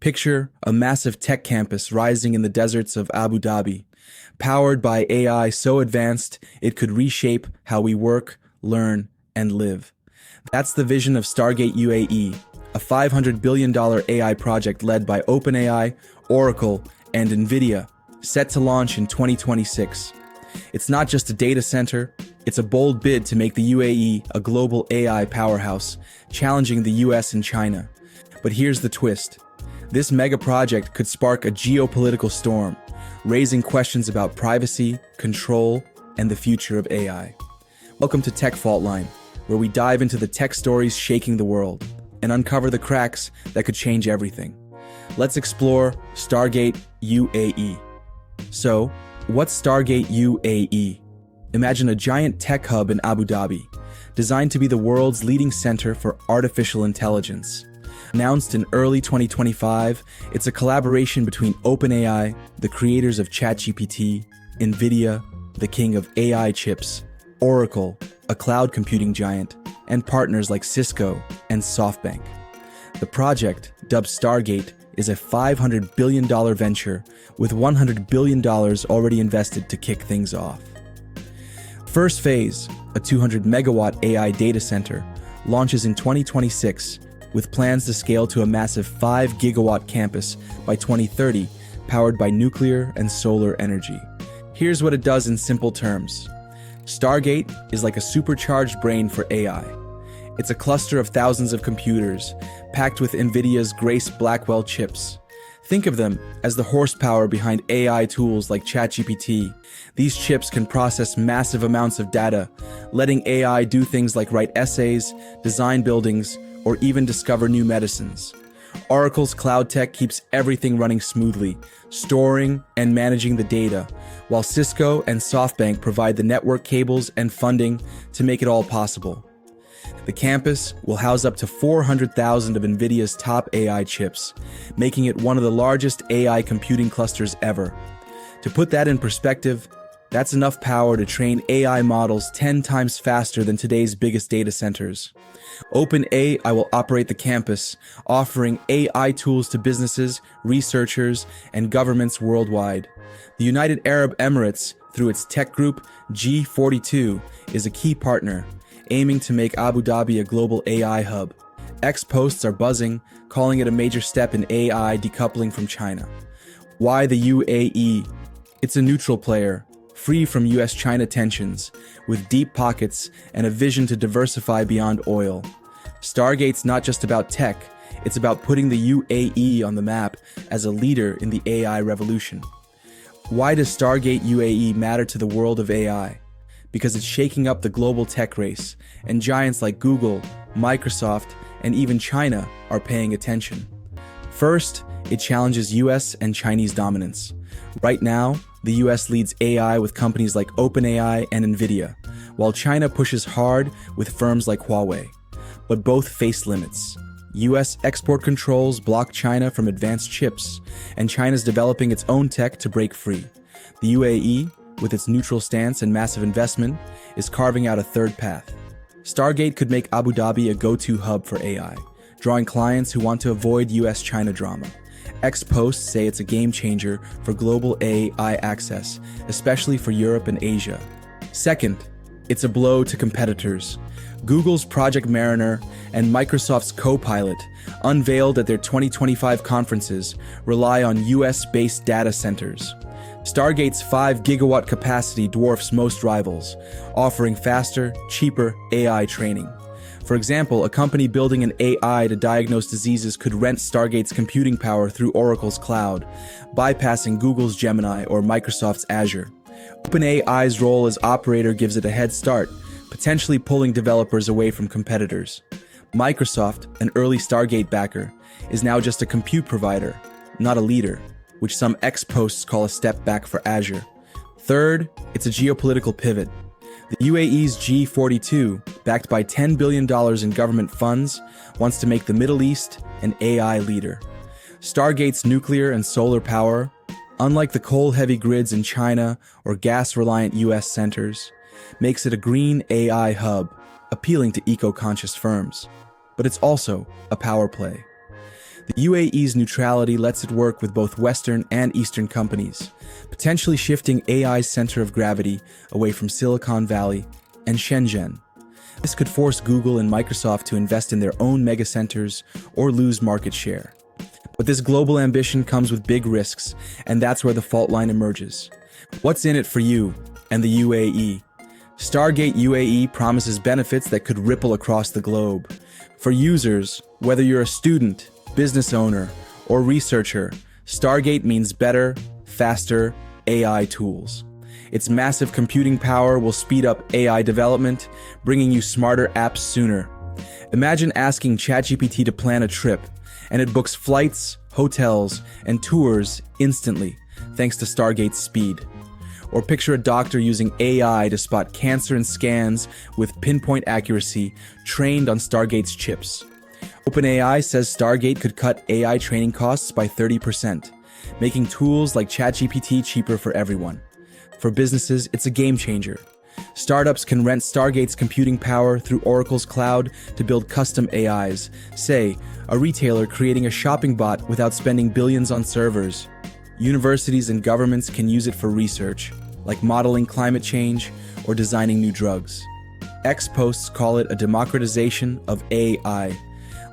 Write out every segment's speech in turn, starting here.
Picture a massive tech campus rising in the deserts of Abu Dhabi, powered by AI so advanced it could reshape how we work, learn, and live. That's the vision of STARGATE UAE, a $500 billion AI project led by OpenAI, Oracle, and NVIDIA, set to launch in 2026. It's not just a data center, it's a bold bid to make the UAE a global AI powerhouse, challenging the US and China. But here's the twist. This mega project could spark a geopolitical storm, raising questions about privacy, control, and the future of AI. Welcome to Tech Fault Line, where we dive into the tech stories shaking the world and uncover the cracks that could change everything. Let's explore STARGATE UAE. So, what's STARGATE UAE? Imagine a giant tech hub in Abu Dhabi, designed to be the world's leading center for artificial intelligence. Announced in early 2025, it's a collaboration between OpenAI, the creators of ChatGPT, NVIDIA, the king of AI chips, Oracle, a cloud computing giant, and partners like Cisco and SoftBank. The project, dubbed STARGATE, is a $500 billion venture with $100 billion already invested to kick things off. First phase, a 200 megawatt AI data center, launches in 2026 with plans to scale to a massive 5 gigawatt campus by 2030, powered by nuclear and solar energy. Here's what it does in simple terms. STARGATE is like a supercharged brain for AI. It's a cluster of thousands of computers, packed with NVIDIA's Grace Blackwell chips. Think of them as the horsepower behind AI tools like ChatGPT. These chips can process massive amounts of data, letting AI do things like write essays, design buildings, or even discover new medicines. Oracle's cloud tech keeps everything running smoothly, storing and managing the data, while Cisco and SoftBank provide the network cables and funding to make it all possible. The campus will house up to 400,000 of NVIDIA's top AI chips, making it one of the largest AI computing clusters ever. To put that in perspective, that's enough power to train AI models 10 times faster than today's biggest data centers. OpenAI will operate the campus, offering AI tools to businesses, researchers, and governments worldwide. The United Arab Emirates, through its tech group G42, is a key partner, aiming to make Abu Dhabi a global AI hub. Posts are buzzing, calling it a major step in AI decoupling from China. Why the UAE? It's a neutral player, free from US-China tensions, with deep pockets and a vision to diversify beyond oil. STARGATE's not just about tech, it's about putting the UAE on the map as a leader in the AI revolution. Why does STARGATE UAE matter to the world of AI? Because it's shaking up the global tech race, and giants like Google, Microsoft, and even China are paying attention. First, it challenges US and Chinese dominance. Right now, the US leads AI with companies like OpenAI and NVIDIA, while China pushes hard with firms like Huawei. But both face limits. US export controls block China from advanced chips, and China's developing its own tech to break free. The UAE, with its neutral stance and massive investment, is carving out a third path. STARGATE could make Abu Dhabi a go-to hub for AI, drawing clients who want to avoid US-China drama. Posts say it's a game changer for global AI access, especially for Europe and Asia. Second, it's a blow to competitors. Google's Project Mariner and Microsoft's Copilot, unveiled at their 2025 conferences, rely on US-based data centers. STARGATE's 5 gigawatt capacity dwarfs most rivals, offering faster, cheaper AI training. For example, a company building an AI to diagnose diseases could rent STARGATE's computing power through Oracle's cloud, bypassing Google's Gemini or Microsoft's Azure. OpenAI's role as operator gives it a head start, potentially pulling developers away from competitors. Microsoft, an early STARGATE backer, is now just a compute provider, not a leader, which some posts call a step back for Azure. Third, it's a geopolitical pivot. The UAE's G42, backed by $10 billion in government funds, wants to make the Middle East an AI leader. STARGATE's nuclear and solar power, unlike the coal-heavy grids in China or gas-reliant US centers, makes it a green AI hub, appealing to eco-conscious firms. But it's also a power play. The UAE's neutrality lets it work with both Western and Eastern companies, potentially shifting AI's center of gravity away from Silicon Valley and Shenzhen. This could force Google and Microsoft to invest in their own mega centers or lose market share. But this global ambition comes with big risks, and that's where the fault line emerges. What's in it for you and the UAE? STARGATE UAE promises benefits that could ripple across the globe. For users, whether you're a student, business owner, or researcher, STARGATE means better, faster AI tools. Its massive computing power will speed up AI development, bringing you smarter apps sooner. Imagine asking ChatGPT to plan a trip, and it books flights, hotels, and tours instantly, thanks to STARGATE's speed. Or picture a doctor using AI to spot cancer in scans with pinpoint accuracy, trained on STARGATE's chips. OpenAI says STARGATE could cut AI training costs by 30%, making tools like ChatGPT cheaper for everyone. For businesses, it's a game changer. Startups can rent STARGATE's computing power through Oracle's cloud to build custom AIs. Say, a retailer creating a shopping bot without spending billions on servers. Universities and governments can use it for research, like modeling climate change or designing new drugs. X-Posts call it a democratization of AI,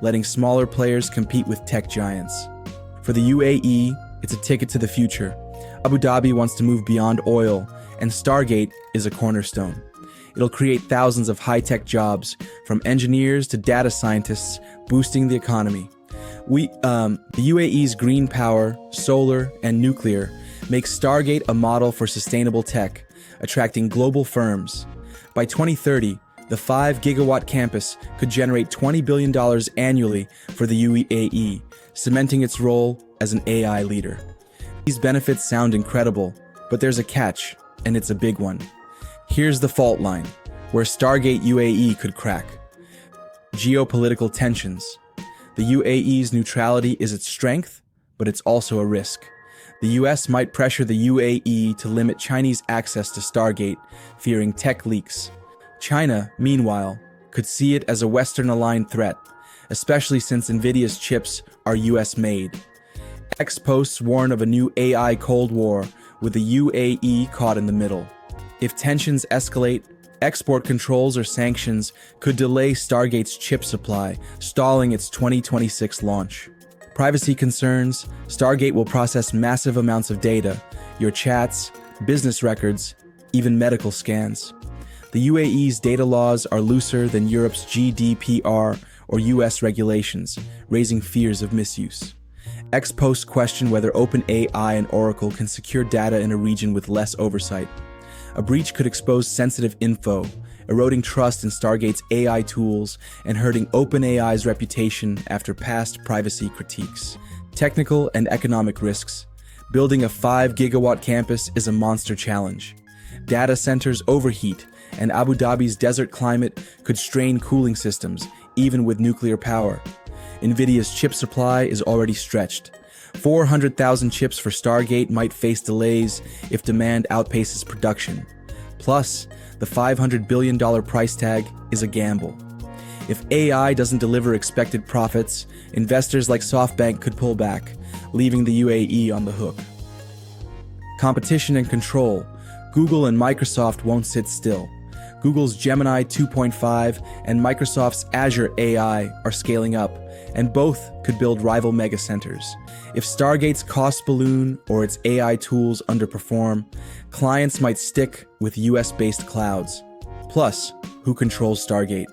letting smaller players compete with tech giants. For the UAE, it's a ticket to the future. Abu Dhabi wants to move beyond oil, and STARGATE is a cornerstone. It'll create thousands of high-tech jobs, from engineers to data scientists, boosting the economy. The UAE's green power, solar, and nuclear makes STARGATE a model for sustainable tech, attracting global firms. By 2030, the 5-gigawatt campus could generate $20 billion annually for the UAE, cementing its role as an AI leader. These benefits sound incredible, but there's a catch, and it's a big one. Here's the fault line, where STARGATE UAE could crack. Geopolitical tensions. The UAE's neutrality is its strength, but it's also a risk. The US might pressure the UAE to limit Chinese access to STARGATE, fearing tech leaks. China, meanwhile, could see it as a Western-aligned threat, especially since NVIDIA's chips are US-made. X-Posts warn of a new AI Cold War, with the UAE caught in the middle. If tensions escalate, export controls or sanctions could delay STARGATE's chip supply, stalling its 2026 launch. Privacy concerns. STARGATE will process massive amounts of data, your chats, business records, even medical scans. The UAE's data laws are looser than Europe's GDPR or US regulations, raising fears of misuse. X-Posts question whether OpenAI and Oracle can secure data in a region with less oversight. A breach could expose sensitive info, eroding trust in STARGATE's AI tools and hurting OpenAI's reputation after past privacy critiques. Technical and economic risks. Building a 5-gigawatt campus is a monster challenge. Data centers overheat, and Abu Dhabi's desert climate could strain cooling systems, even with nuclear power. NVIDIA's chip supply is already stretched. 400,000 chips for STARGATE might face delays if demand outpaces production. Plus, the $500 billion price tag is a gamble. If AI doesn't deliver expected profits, investors like SoftBank could pull back, leaving the UAE on the hook. Competition and control. Google and Microsoft won't sit still. Google's Gemini 2.5 and Microsoft's Azure AI are scaling up, and both could build rival megacenters. If STARGATE's cost balloon or its AI tools underperform, clients might stick with US-based clouds. Plus, who controls STARGATE?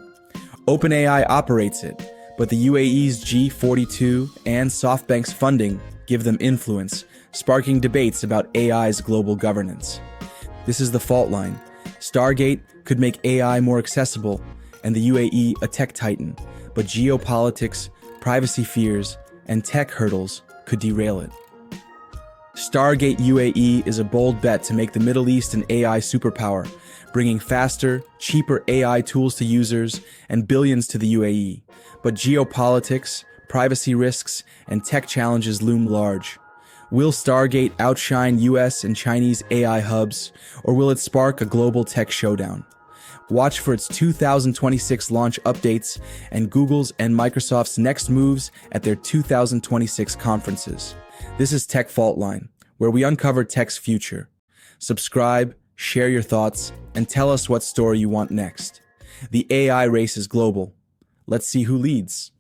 OpenAI operates it, but the UAE's G42 and SoftBank's funding give them influence, sparking debates about AI's global governance. This is the fault line. STARGATE could make AI more accessible, and the UAE a tech titan, but geopolitics, privacy fears, and tech hurdles could derail it. STARGATE UAE is a bold bet to make the Middle East an AI superpower, bringing faster, cheaper AI tools to users and billions to the UAE. But geopolitics, privacy risks, and tech challenges loom large. Will STARGATE outshine US and Chinese AI hubs, or will it spark a global tech showdown? Watch for its 2026 launch updates and Google's and Microsoft's next moves at their 2026 conferences. This is Tech Fault Line, where we uncover tech's future. Subscribe, share your thoughts, and tell us what story you want next. The AI race is global. Let's see who leads.